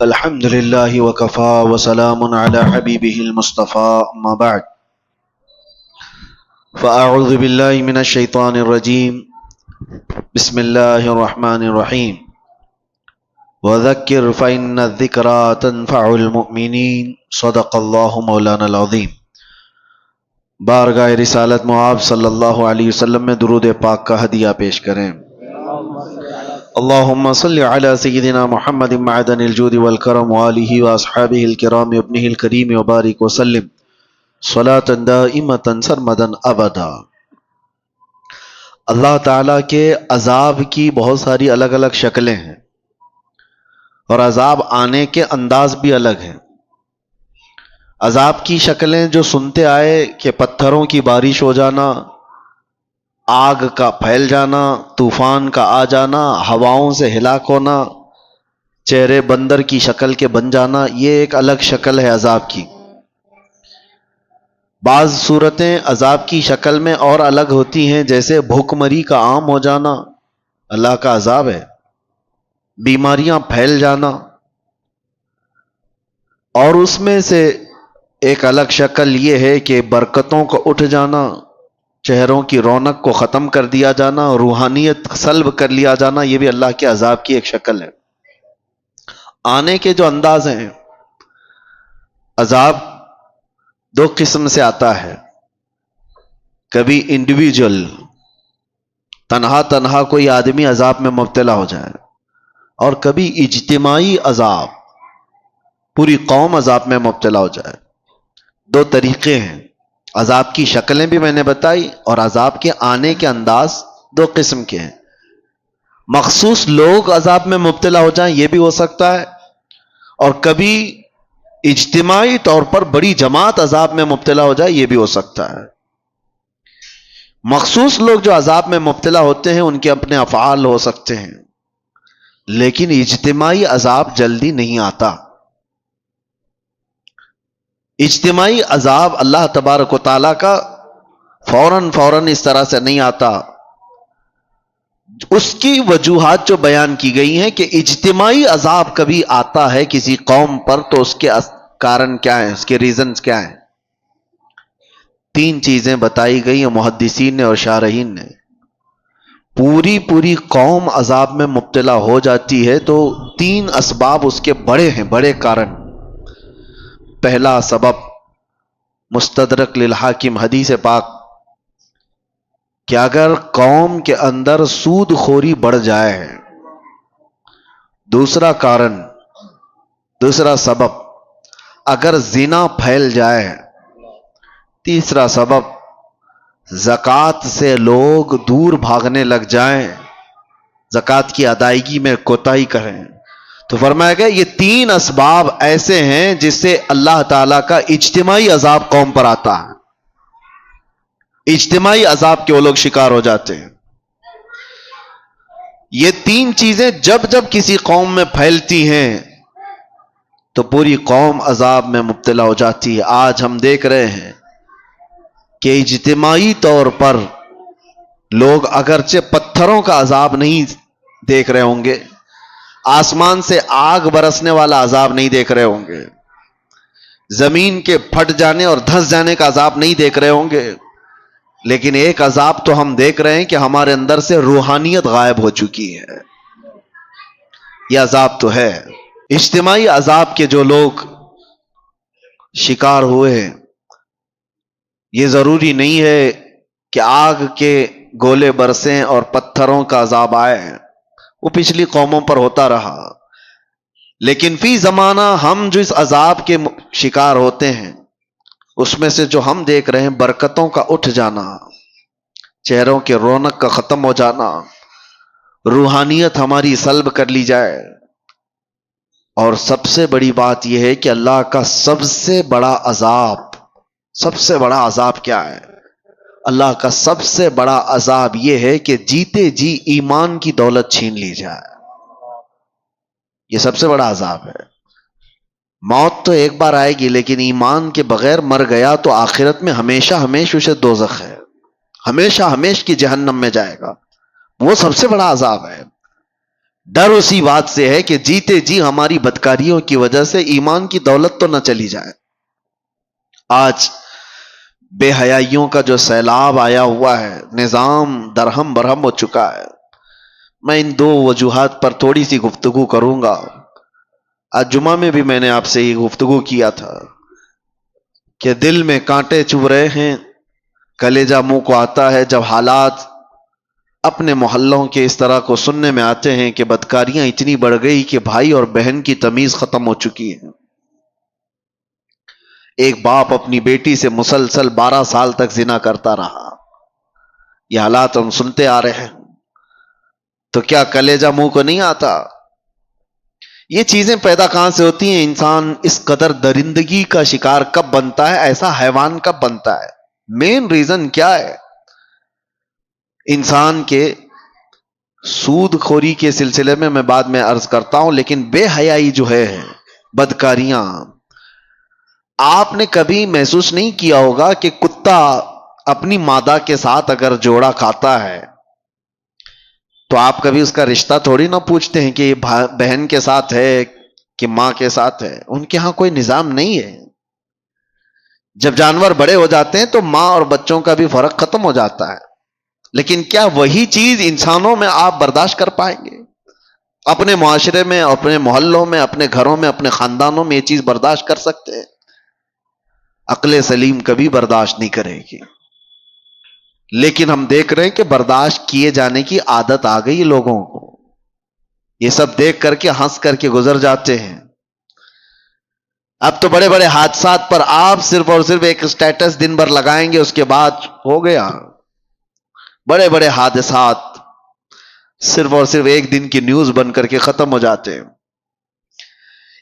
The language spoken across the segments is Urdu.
الحمد لله وكفى وسلام على حبيبه المصطفى أما بعد فأعوذ بالله من الشيطان الرجيم بسم الله الرحمن الرحيم وذكر فإن الذكرى تنفع المؤمنين صدق الله مولانا العظیم۔ بارگاہ رسالت معاب صلی اللہ علیہ وسلم میں درود پاک کا ہدیہ پیش کریں۔ اللہم صل علی سیدنا محمد معدن الجود والکرم وآلہ واصحابہ الکرام وابنہ الکریم وبارک وسلم صلاۃ دائمۃ سرمدا ابدا۔ اللہ تعالیٰ کے عذاب کی بہت ساری الگ الگ شکلیں ہیں اور عذاب آنے کے انداز بھی الگ ہیں۔ عذاب کی شکلیں جو سنتے آئے کہ پتھروں کی بارش ہو جانا، آگ کا پھیل جانا، طوفان کا آ جانا، ہواؤں سے ہلاک ہونا، چہرے بندر کی شکل کے بن جانا، یہ ایک الگ شکل ہے عذاب کی۔ بعض صورتیں عذاب کی شکل میں اور الگ ہوتی ہیں، جیسے بھوک مری کا عام ہو جانا اللہ کا عذاب ہے، بیماریاں پھیل جانا، اور اس میں سے ایک الگ شکل یہ ہے کہ برکتوں کو اٹھ جانا، چہروں کی رونق کو ختم کر دیا جانا، روحانیت سلب کر لیا جانا، یہ بھی اللہ کے عذاب کی ایک شکل ہے۔ آنے کے جو انداز ہیں، عذاب دو قسم سے آتا ہے، کبھی انڈیویجول تنہا کوئی آدمی عذاب میں مبتلا ہو جائے، اور کبھی اجتماعی عذاب، پوری قوم عذاب میں مبتلا ہو جائے۔ دو طریقے ہیں، عذاب کی شکلیں بھی میں نے بتائی، اور عذاب کے آنے کے انداز دو قسم کے ہیں۔ مخصوص لوگ عذاب میں مبتلا ہو جائیں یہ بھی ہو سکتا ہے، اور کبھی اجتماعی طور پر بڑی جماعت عذاب میں مبتلا ہو جائے یہ بھی ہو سکتا ہے۔ مخصوص لوگ جو عذاب میں مبتلا ہوتے ہیں ان کے اپنے افعال ہو سکتے ہیں، لیکن اجتماعی عذاب جلدی نہیں آتا۔ اجتماعی عذاب اللہ تبارک و تعالیٰ کا فوراً اس طرح سے نہیں آتا۔ اس کی وجوہات جو بیان کی گئی ہیں کہ اجتماعی عذاب کبھی آتا ہے کسی قوم پر تو اس کے کارن کیا ہیں، اس کے ریزنز کیا ہیں۔ تین چیزیں بتائی گئی ہیں محدثین نے اور شارحین نے۔ پوری قوم عذاب میں مبتلا ہو جاتی ہے تو تین اسباب اس کے بڑے ہیں، بڑے کارن۔ پہلا سبب مستدرک للحاکم حدیث پاک کہ اگر قوم کے اندر سود خوری بڑھ جائے، دوسرا کارن، دوسرا سبب اگر زنا پھیل جائے، تیسرا سبب زکوٰۃ سے لوگ دور بھاگنے لگ جائیں، زکوٰۃ کی ادائیگی میں کوتاہی کریں، تو فرمایا گیا یہ تین اسباب ایسے ہیں جس سے اللہ تعالیٰ کا اجتماعی عذاب قوم پر آتا ہے، اجتماعی عذاب کے وہ لوگ شکار ہو جاتے ہیں۔ یہ تین چیزیں جب کسی قوم میں پھیلتی ہیں تو پوری قوم عذاب میں مبتلا ہو جاتی ہے۔ آج ہم دیکھ رہے ہیں کہ اجتماعی طور پر لوگ اگرچہ پتھروں کا عذاب نہیں دیکھ رہے ہوں گے، آسمان سے آگ برسنے والا عذاب نہیں دیکھ رہے ہوں گے، زمین کے پھٹ جانے اور دھس جانے کا عذاب نہیں دیکھ رہے ہوں گے، لیکن ایک عذاب تو ہم دیکھ رہے ہیں کہ ہمارے اندر سے روحانیت غائب ہو چکی ہے۔ یہ عذاب تو ہے۔ اجتماعی عذاب کے جو لوگ شکار ہوئے ہیں، یہ ضروری نہیں ہے کہ آگ کے گولے برسیں اور پتھروں کا عذاب آئے، وہ پچھلی قوموں پر ہوتا رہا، لیکن فی زمانہ ہم جو اس عذاب کے شکار ہوتے ہیں اس میں سے جو ہم دیکھ رہے ہیں برکتوں کا اٹھ جانا، چہروں کے رونق کا ختم ہو جانا، روحانیت ہماری سلب کر لی جائے، اور سب سے بڑی بات یہ ہے کہ اللہ کا سب سے بڑا عذاب کیا ہے؟ اللہ کا سب سے بڑا عذاب یہ ہے کہ جیتے جی ایمان کی دولت چھین لی جائے۔ یہ سب سے بڑا عذاب ہے۔ موت تو ایک بار آئے گی، لیکن ایمان کے بغیر مر گیا تو آخرت میں ہمیشہ اسے دوزخ ہے، ہمیشہ کی جہنم میں جائے گا، وہ سب سے بڑا عذاب ہے۔ ڈر اسی بات سے ہے کہ جیتے جی ہماری بدکاریوں کی وجہ سے ایمان کی دولت تو نہ چلی جائے. آج بے حیائیوں کا جو سیلاب آیا ہوا ہے، نظام درہم برہم ہو چکا ہے. میں ان دو وجوہات پر تھوڑی سی گفتگو کروں گا. آج جمعہ میں بھی میں نے آپ سے یہ گفتگو کیا تھا کہ دل میں کانٹے چبھ رہے ہیں، کلیجہ منہ کو آتا ہے جب حالات اپنے محلوں کے اس طرح کو سننے میں آتے ہیں کہ بدکاریاں اتنی بڑھ گئی کہ بھائی اور بہن کی تمیز ختم ہو چکی ہے. ایک باپ اپنی بیٹی سے مسلسل 12 سال تک زنا کرتا رہا. یہ حالات ہم سنتے آ رہے ہیں، تو کیا کلیجہ منہ کو نہیں آتا؟ یہ چیزیں پیدا کہاں سے ہوتی ہیں؟ انسان اس قدر درندگی کا شکار کب بنتا ہے؟ ایسا حیوان کب بنتا ہے؟ مین ریزن کیا ہے؟ انسان کے سود خوری کے سلسلے میں بعد میں عرض کرتا ہوں، لیکن بے حیائی جو ہے، بدکاریاں، آپ نے کبھی محسوس نہیں کیا ہوگا کہ کتا اپنی مادہ کے ساتھ اگر جوڑا کھاتا ہے تو آپ کبھی اس کا رشتہ تھوڑی نہ پوچھتے ہیں کہ یہ بہن کے ساتھ ہے کہ ماں کے ساتھ ہے. ان کے ہاں کوئی نظام نہیں ہے. جب جانور بڑے ہو جاتے ہیں تو ماں اور بچوں کا بھی فرق ختم ہو جاتا ہے. لیکن کیا وہی چیز انسانوں میں آپ برداشت کر پائیں گے؟ اپنے معاشرے میں، اپنے محلوں میں، اپنے گھروں میں، اپنے خاندانوں میں یہ چیز برداشت کر سکتے ہیں؟ عقل سلیم کبھی برداشت نہیں کرے گی. لیکن ہم دیکھ رہے ہیں کہ برداشت کیے جانے کی عادت آ گئی لوگوں کو. یہ سب دیکھ کر کے ہنس کر کے گزر جاتے ہیں. اب تو بڑے بڑے حادثات پر آپ صرف اور صرف ایک سٹیٹس دن بھر لگائیں گے، اس کے بعد ہو گیا. بڑے بڑے حادثات صرف اور صرف ایک دن کی نیوز بن کر کے ختم ہو جاتے ہیں.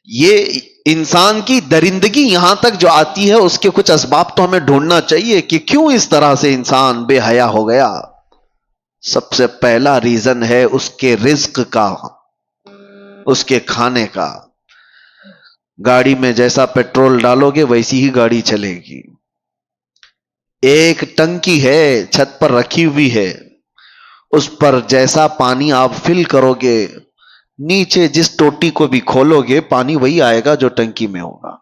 یہ انسان کی درندگی یہاں تک جو آتی ہے، اس کے کچھ اسباب تو ہمیں ڈھونڈنا چاہیے کہ کیوں اس طرح سے انسان بے حیا ہو گیا. سب سے پہلا ریزن ہے اس کے رزق کا، اس کے کھانے کا. گاڑی میں جیسا پیٹرول ڈالو گے ویسی ہی گاڑی چلے گی. ایک ٹنکی ہے چھت پر رکھی ہوئی ہے، اس پر جیسا پانی آپ فل کرو گے، نیچے جس ٹوٹی کو بھی کھولو گے پانی وہی آئے گا جو ٹنکی میں ہوگا.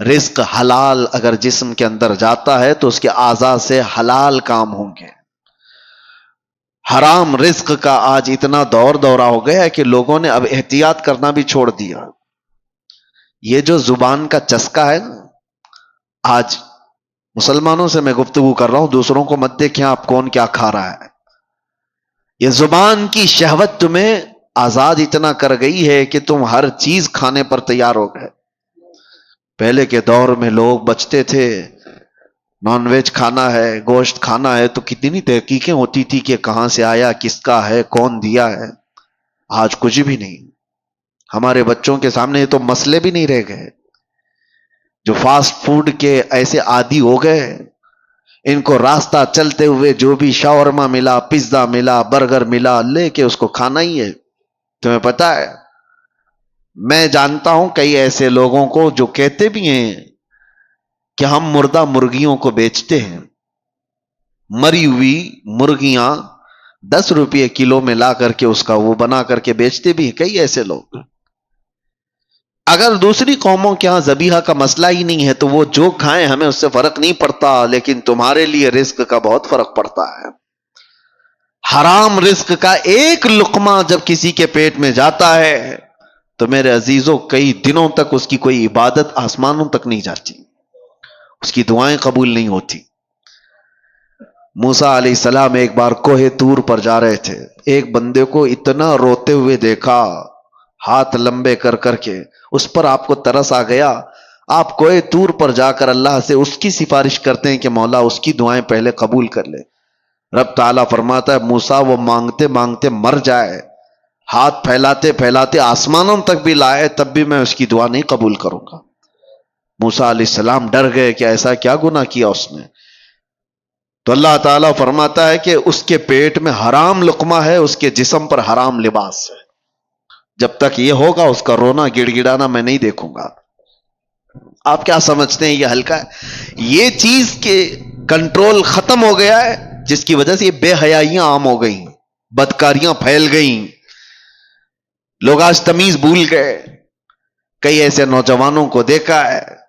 رزق حلال اگر جسم کے اندر جاتا ہے تو اس کے اعضاء سے حلال کام ہوں گے. حرام رزق کا آج اتنا دورہ ہو گیا ہے کہ لوگوں نے اب احتیاط کرنا بھی چھوڑ دیا. یہ جو زبان کا چسکا ہے نا، آج مسلمانوں سے میں گفتگو کر رہا ہوں، دوسروں کو مت دیکھیں آپ کون کیا کھا رہا ہے. یہ زبان کی شہوت تمہیں آزاد اتنا کر گئی ہے کہ تم ہر چیز کھانے پر تیار ہو گئے. پہلے کے دور میں لوگ بچتے تھے، نان ویج کھانا ہے، گوشت کھانا ہے، تو کتنی تحقیقیں ہوتی تھی کہ کہاں سے آیا، کس کا ہے، کون دیا ہے. آج کچھ بھی نہیں. ہمارے بچوں کے سامنے یہ تو مسئلے بھی نہیں رہ گئے. جو فاسٹ فوڈ کے ایسے عادی ہو گئے، ان کو راستہ چلتے ہوئے جو بھی شاورما ملا، پیزا ملا، برگر ملا، لے کے اس کو کھانا ہی ہے. تمہیں پتا ہے، میں جانتا ہوں کئی ایسے لوگوں کو جو کہتے بھی ہیں کہ ہم مردہ مرغیوں کو بیچتے ہیں. مری ہوئی مرغیاں 10 روپے کلو میں لا کر کے اس کا وہ بنا کر کے بیچتے بھی ہیں کئی ایسے لوگ. اگر دوسری قوموں کے ہاں ذبیحہ کا مسئلہ ہی نہیں ہے تو وہ جو کھائیں ہمیں اس سے فرق نہیں پڑتا، لیکن تمہارے لیے رزق کا بہت فرق پڑتا ہے. حرام رزق کا ایک لقمہ جب کسی کے پیٹ میں جاتا ہے تو میرے عزیزوں کئی دنوں تک اس کی کوئی عبادت آسمانوں تک نہیں جاتی، اس کی دعائیں قبول نہیں ہوتی. موسیٰ علیہ السلام ایک بار کوہ طور پر جا رہے تھے، ایک بندے کو اتنا روتے ہوئے دیکھا، ہاتھ لمبے کر کر کے. اس پر آپ کو ترس آ گیا. آپ کوہ طور پر جا کر اللہ سے اس کی سفارش کرتے ہیں کہ مولا اس کی دعائیں پہلے قبول کر لے. رب تعالیٰ فرماتا ہے موسیٰ وہ مانگتے مانگتے مر جائے، ہاتھ پھیلاتے پھیلاتے آسمانوں تک بھی لائے، تب بھی میں اس کی دعا نہیں قبول کروں گا. موسیٰ علیہ السلام ڈر گئے کہ ایسا کیا گناہ کیا اس نے. تو اللہ تعالیٰ فرماتا ہے کہ اس کے پیٹ میں حرام لقمہ ہے، اس کے جسم پر حرام لباس ہے. جب تک یہ ہوگا اس کا رونا گڑ گڑانا میں نہیں دیکھوں گا. آپ کیا سمجھتے ہیں یہ ہلکا ہے؟ یہ چیز کے کنٹرول ختم ہو گیا ہے، جس کی وجہ سے یہ بے حیائیاں عام ہو گئیں، بدکاریاں پھیل گئیں. لوگ آج تمیز بھول گئے. کئی ایسے نوجوانوں کو دیکھا ہے